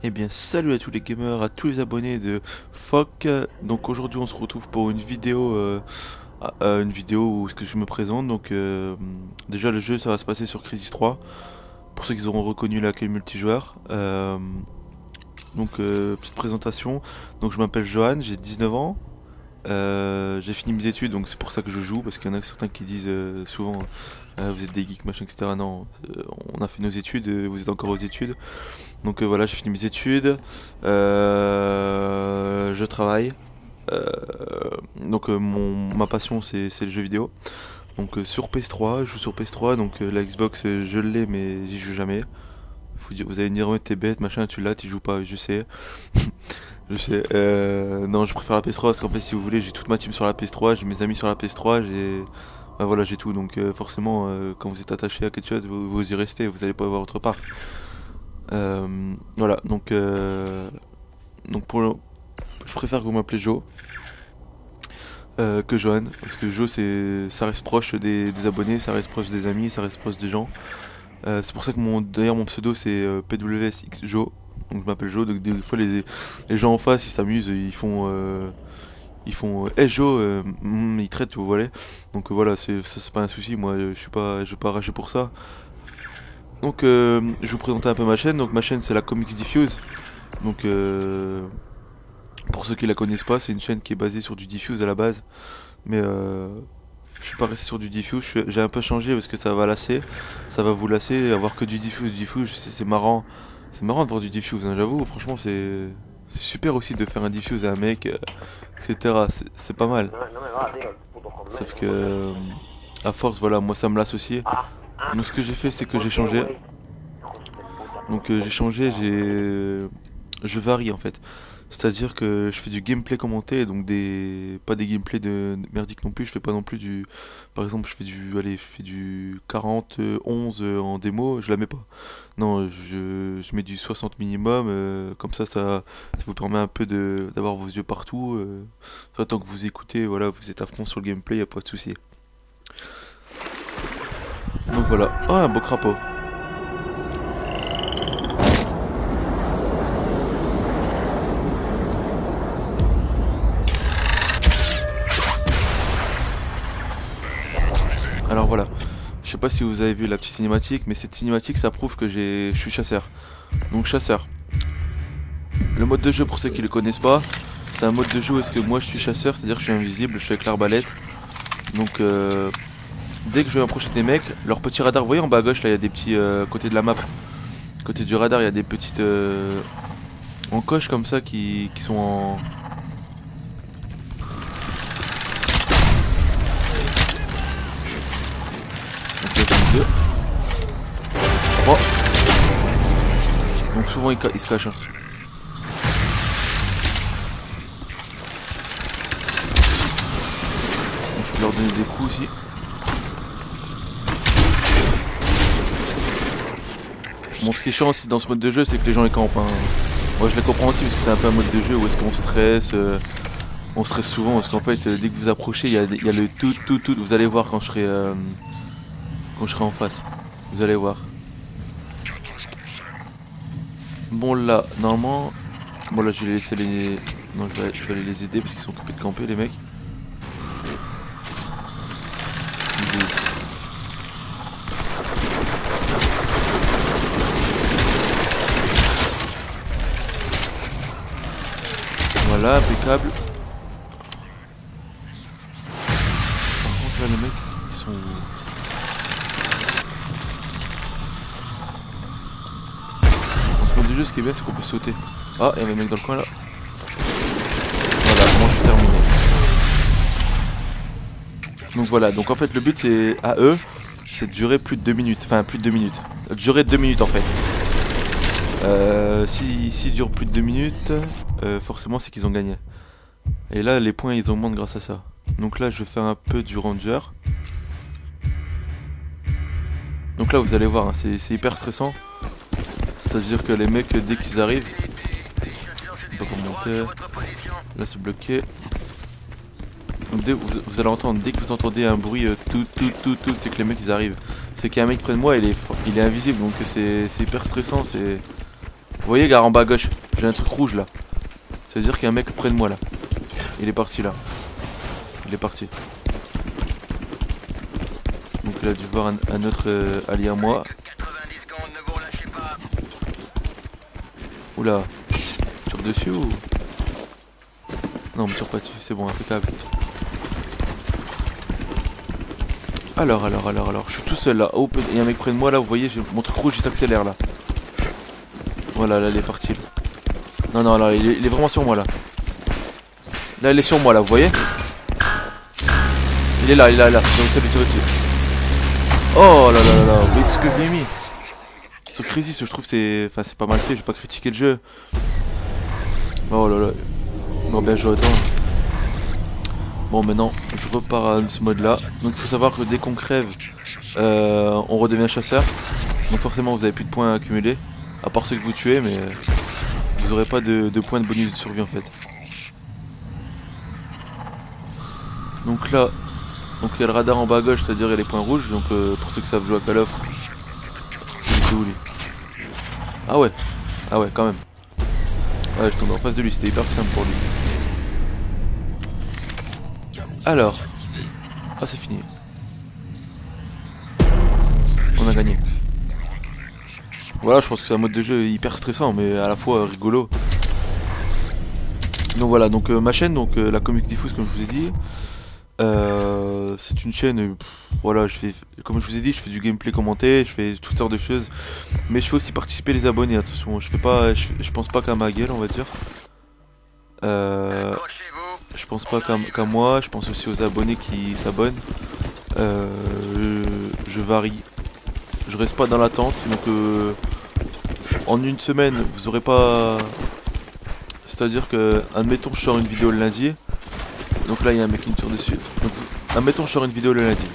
Eh bien salut à tous les gamers, à tous les abonnés de FOC. Donc aujourd'hui on se retrouve pour une vidéo où ce que je me présente. Donc déjà le jeu ça va se passer sur Crysis 3. Pour ceux qui auront reconnu l'accueil multijoueur. Petite présentation. Donc je m'appelle Johan, j'ai 19 ans. J'ai fini mes études, donc c'est pour ça que je joue, parce qu'il y en a certains qui disent souvent vous êtes des geeks machin etc. Non, on a fait nos études, vous êtes encore aux études. Donc voilà, j'ai fini mes études, je travaille. Euh, ma passion c'est le jeu vidéo. Donc sur PS3, je joue sur PS3, donc la Xbox je l'ai mais j'y joue jamais. Vous allez me dire ouais t'es bête machin, tu l'as, tu joues pas, je sais. Je sais, non je préfère la PS3 parce qu'en fait si vous voulez j'ai toute ma team sur la PS3, j'ai mes amis sur la PS3, voilà j'ai tout, donc forcément quand vous êtes attaché à quelque chose vous y restez, vous allez pas voir autre part. Voilà donc je préfère que vous m'appelez Joe que Johan, parce que Joe ça reste proche des abonnés, ça reste proche des amis, ça reste proche des gens. C'est pour ça que d'ailleurs mon pseudo c'est PWSX Joe. Donc je m'appelle Joe, donc des fois les gens en face ils s'amusent, ils font hey Joe, ils traitent, vous voyez. Donc voilà, c'est pas un souci, moi je vais pas rager pour ça. Donc je vais vous présenter un peu ma chaîne. Donc ma chaîne c'est la Comics Diffuse. Donc pour ceux qui la connaissent pas, c'est une chaîne qui est basée sur du Diffuse à la base. Mais je suis pas resté sur du Diffuse, j'ai un peu changé parce que ça va lasser. Ça va vous lasser, avoir que du Diffuse, c'est marrant. C'est marrant de voir du Diffuse, hein, j'avoue, franchement c'est super aussi de faire un Diffuse à un mec, etc. C'est pas mal. Sauf que à force, voilà, moi ça me lasse aussi. Donc ce que j'ai fait c'est que j'ai changé. Donc j'ai changé, je varie en fait. C'est-à-dire que je fais du gameplay commenté, donc pas des gameplays de merdique non plus, je fais pas non plus par exemple je fais du 40 11 en démo, je la mets pas. Non, je mets du 60 minimum, comme ça vous permet un peu d'avoir vos yeux partout. Tant que vous écoutez, voilà, vous êtes à fond sur le gameplay, y a pas de souci. Donc voilà. Ah, un beau crapaud. Alors voilà, je sais pas si vous avez vu la petite cinématique, mais cette cinématique ça prouve que je suis chasseur. Donc chasseur. Le mode de jeu pour ceux qui le connaissent pas, c'est un mode de jeu où est-ce que moi je suis chasseur, c'est-à-dire que je suis invisible, je suis avec l'arbalète. Donc dès que je vais approcher des mecs, leur petit radar, vous voyez en bas à gauche là il y a des petits côté de la map. Côté du radar il y a des petites en coche comme ça qui sont en... Donc là j'en ai deux. 3. Donc souvent ils se cachent. Hein. Donc je peux leur donner des coups aussi. Bon, ce qui est chiant aussi dans ce mode de jeu, c'est que les gens les campent. Hein. Moi, je les comprends aussi parce que c'est un peu un mode de jeu où est-ce qu'on stresse. On stresse souvent parce qu'en fait, dès que vous approchez, il y a le tout. Vous allez voir quand je serai en face. Vous allez voir. Bon, là, normalement. Bon, là, je vais les laisser les. Non, je vais aller les aider parce qu'ils sont occupés de camper, les mecs. Voilà, impeccable. Par contre là les mecs ils sont... Dans ce mode de jeu ce qui est bien c'est qu'on peut sauter. Ah il y a un mec dans le coin là. Voilà, moi je suis terminé. Donc voilà, donc en fait le but c'est à eux, c'est de durer plus de 2 minutes. Enfin plus de 2 minutes. Durer 2 minutes en fait. Si dure plus de 2 minutes, forcément c'est qu'ils ont gagné. Et là les points ils augmentent grâce à ça. Donc là je vais faire un peu du ranger. Donc là vous allez voir, hein, c'est hyper stressant. C'est à dire que les mecs dès qu'ils arrivent, on peut pas monter. Là c'est bloqué. Donc vous allez entendre, dès que vous entendez un bruit tout, c'est que les mecs ils arrivent. C'est qu'il y a un mec près de moi, il est invisible, donc c'est hyper stressant. voyez, gars, en bas à gauche, j'ai un truc rouge là. Ça veut dire qu'il y a un mec près de moi là. Il est parti là. Il est parti. Donc il a dû voir un autre allié à moi. Oula. Tu tires dessus ou... Non, on me tire pas dessus, c'est bon, impeccable. Alors, je suis tout seul là. Oh, il y a un mec près de moi là, vous voyez, mon truc rouge il s'accélère là. Voilà, là il est parti. Là. Non, là, il est vraiment sur moi là. Là, il est sur moi là, vous voyez? Il est là. Donc ça lui tire dessus. Oh là, vous voyez tout ce que je lui ai mis. Ce Crisis, je trouve c'est... Enfin, c'est pas mal fait, je vais pas critiquer le jeu. Oh là. Non, bien joué, attends. Bon, maintenant, je repars à ce mode là. Donc il faut savoir que dès qu'on crève, on redevient chasseur. Donc forcément, vous avez plus de points à accumuler. À part ceux que vous tuez, mais vous aurez pas de points de bonus de survie en fait. Donc là, il y a le radar en bas à gauche, c'est-à-dire il y a les points rouges. Donc pour ceux qui savent jouer à Call of. Il était où lui? Ah ouais, quand même. Ouais, je tombais en face de lui, c'était hyper simple pour lui. Alors. Ah, c'est fini. On a gagné. Voilà, je pense que c'est un mode de jeu hyper stressant, mais à la fois rigolo. Donc voilà, donc ma chaîne, donc la Comics Diffuse, comme je vous ai dit. C'est une chaîne, voilà, comme je vous ai dit, je fais du gameplay commenté, je fais toutes sortes de choses. Mais je fais aussi participer les abonnés, attention, je pense pas qu'à ma gueule, on va dire. Je pense pas qu'à moi, je pense aussi aux abonnés qui s'abonnent. Je varie. Je reste pas dans l'attente, donc en une semaine, vous aurez pas... C'est-à-dire que, admettons, je sors une vidéo le lundi. Donc là, il y a un mec qui me tire dessus. Donc, admettons, je sors une vidéo le lundi.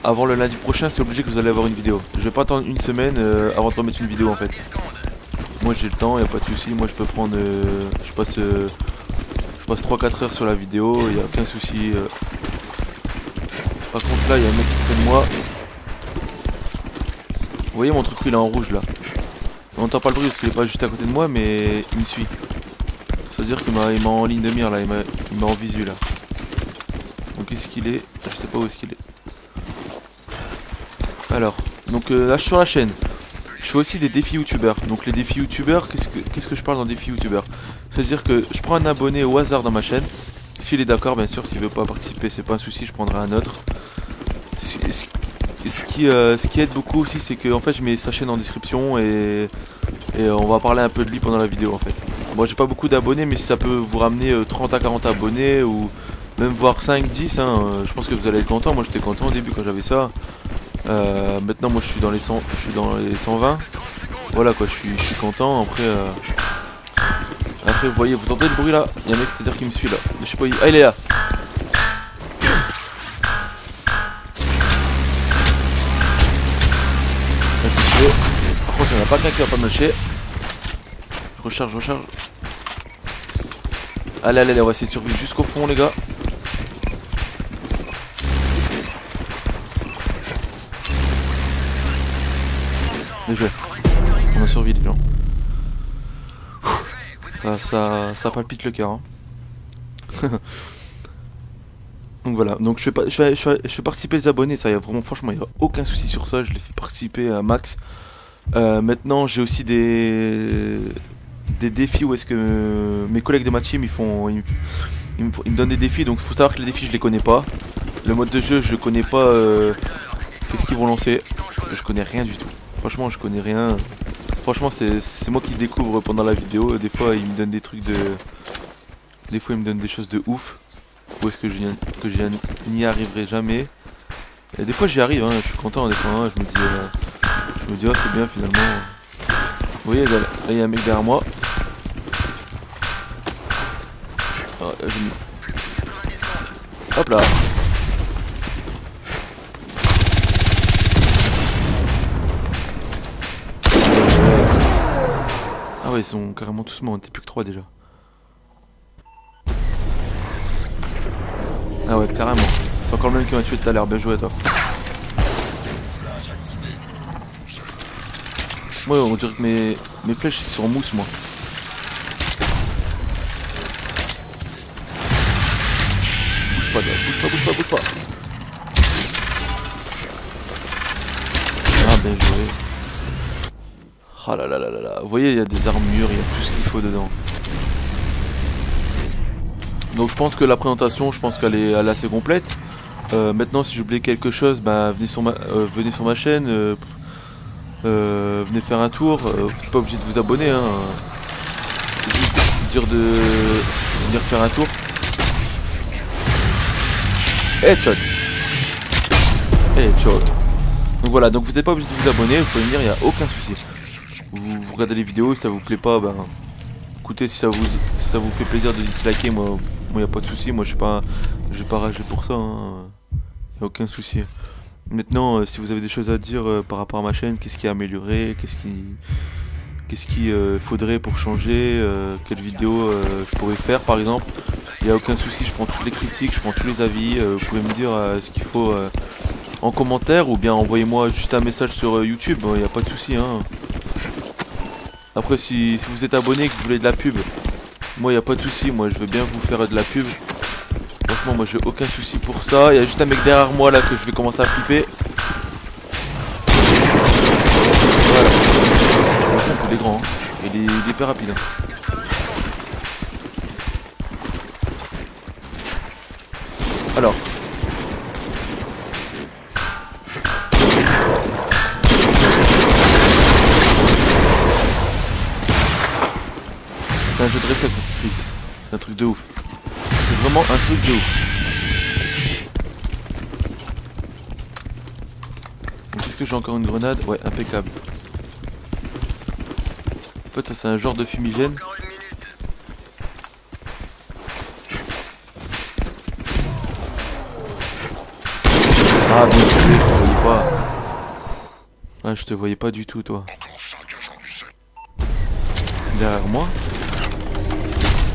Avant le lundi prochain, c'est obligé que vous allez avoir une vidéo. Je vais pas attendre une semaine avant de remettre une vidéo en fait. Moi j'ai le temps, y a pas de souci. Moi je peux prendre, je passe 3-4 heures sur la vidéo, y a aucun souci. Par contre là, il y a un mec qui est près de moi. Vous voyez mon truc il est en rouge là. On entend pas le bruit parce qu'il est pas juste à côté de moi, mais il me suit. Ça veut dire qu'il m'a en ligne de mire là, il m'a en visu là. Donc est-ce qu'il est? Je sais pas où est-ce qu'il est. Alors, donc là je suis sur la chaîne. Je fais aussi des défis youtubeurs. Donc les défis youtubeurs, qu'est-ce que je parle dans défis youtubeurs? C'est-à-dire que je prends un abonné au hasard dans ma chaîne. S'il est d'accord, bien sûr, s'il veut pas participer, c'est pas un souci, je prendrai un autre. Ce qui aide beaucoup aussi, c'est que en fait je mets sa chaîne en description et on va parler un peu de lui pendant la vidéo en fait. Bon, j'ai pas beaucoup d'abonnés, mais si ça peut vous ramener 30 à 40 abonnés ou même voir 5, 10, hein, je pense que vous allez être content. Moi j'étais content au début quand j'avais ça. Maintenant moi je suis dans les 120. Voilà quoi, je suis content. Après vous voyez, vous entendez le bruit là? Il y a un mec, c'est-à-dire qui me suit là. Je sais pas, ah il est là. Par contre il n'y en a pas qu'un qui va pas me lâcher. Je recharge. Allez, on va essayer de survivre jusqu'au fond les gars. Bien joué. On a survécu les gens. Ça palpite le cœur. Hein. Donc voilà. Donc je fais participer les abonnés. Ça y a vraiment, franchement, il n'y a aucun souci sur ça. Je les fais participer à max. Maintenant, j'ai aussi des défis où est-ce que mes collègues de ma team ils me donnent des défis. Donc il faut savoir que les défis je les connais pas. Le mode de jeu je connais pas. Qu'est-ce qu'ils vont lancer? Je connais rien du tout. Franchement je connais rien. Franchement c'est moi qui découvre pendant la vidéo. Des fois ils me donnent des trucs de... Des fois ils me donnent des choses de ouf. Où est-ce que je n'y arriverai jamais. Et des fois j'y arrive, hein. Je suis content des fois, hein. Je me dis oh c'est bien finalement. Vous voyez là il y a un mec derrière moi. Oh, hop là. Ah ouais, ils sont carrément tous morts, on était plus que 3 déjà. Ah ouais, carrément. C'est encore le même qui m'a tué tout à l'heure, bien joué à toi. Moi on dirait que mes flèches ils sont en mousse moi. Bouge pas gars, bouge pas. Ah bien joué. Ah là là là là là. Vous voyez il y a des armures, il y a tout ce qu'il faut dedans. Donc je pense que la présentation, je pense qu'elle est assez complète. Maintenant si j'ai oublié quelque chose, bah venez sur ma chaîne, venez faire un tour. Vous n'êtes pas obligé de vous abonner hein. C'est juste dire de venir faire un tour. Headshot. Donc voilà, donc vous n'êtes pas obligé de vous abonner, vous pouvez venir, il n'y a aucun souci. Vous regardez les vidéos, si ça vous plaît pas, ben écoutez, si ça vous fait plaisir de disliker, moi y a pas de souci, moi je vais pas rager pour ça, hein. Y a aucun souci. Maintenant, si vous avez des choses à dire par rapport à ma chaîne, qu'est-ce qui est amélioré, qu'est-ce qu'il faudrait pour changer, quelle vidéo je pourrais faire par exemple, il y a aucun souci, je prends toutes les critiques, je prends tous les avis, vous pouvez me dire ce qu'il faut en commentaire ou bien envoyez-moi juste un message sur YouTube, il n'y a pas de souci hein. Après si vous êtes abonné et que vous voulez de la pub, moi il n'y a pas de souci, moi je vais bien vous faire de la pub. Franchement moi j'ai aucun souci pour ça. Il y a juste un mec derrière moi là que je vais commencer à flipper. Voilà. Par contre il est grand hein. Il est hyper rapide hein. Alors c'est un jeu de réflexe Chris. C'est un truc de ouf. C'est vraiment un truc de ouf. Donc est-ce que j'ai encore une grenade? Ouais, impeccable. En fait ça c'est un genre de fumigène. Ah bien joué, je te voyais pas. Ah je te voyais pas du tout toi. Derrière moi.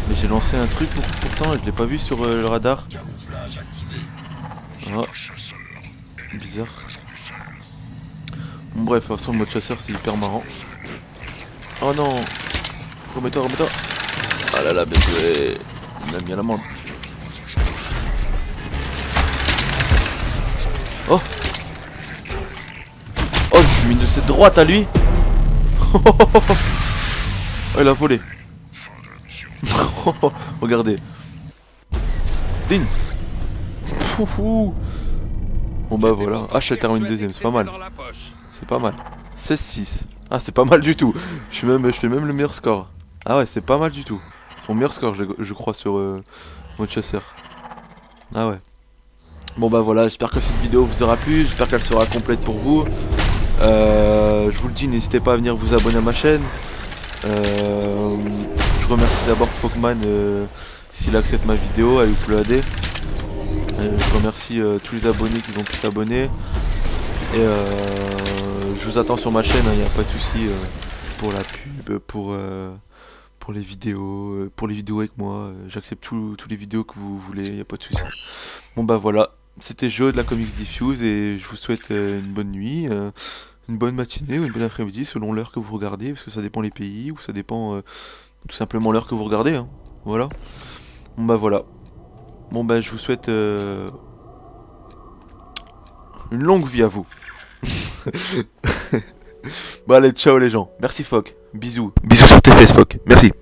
Mais j'ai lancé un truc pourtant et je l'ai pas vu sur le radar. Ah. Bizarre. Bon, bref, de toute façon le mode chasseur c'est hyper marrant. Oh non. Remets-toi. Ah là là, bien joué. Il m'a mis à l'amende. Oh. Oh, je suis mis de cette droite à lui. Oh, il a volé. Regardez. Ding. Bon bah voilà. Ah je termine deuxième, c'est pas mal. C'est pas mal. 16-6. Ah c'est pas mal du tout. Je fais même le meilleur score. Ah ouais c'est pas mal du tout. C'est mon meilleur score je crois sur mode chasseur. Ah ouais. Bon bah voilà, j'espère que cette vidéo vous aura plu. J'espère qu'elle sera complète pour vous. Je vous le dis, n'hésitez pas à venir vous abonner à ma chaîne. Je remercie d'abord Fogman s'il accepte ma vidéo avec Upload AD. Je remercie tous les abonnés qui ont pu s'abonner. Et je vous attends sur ma chaîne, il n'y a pas de souci pour la pub, pour les vidéos, avec moi. J'accepte tous les vidéos que vous voulez, il n'y a pas de souci. Bon bah voilà, c'était Joe de la Comics Diffuse et je vous souhaite une bonne nuit. Une bonne matinée ou une bonne après-midi selon l'heure que vous regardez, parce que ça dépend les pays ou ça dépend tout simplement l'heure que vous regardez hein. Voilà. Bon bah voilà. Bon bah je vous souhaite une longue vie à vous. Bon allez ciao les gens. Merci Foc. Bisous. Bisous sur tes fesses Foc. Merci.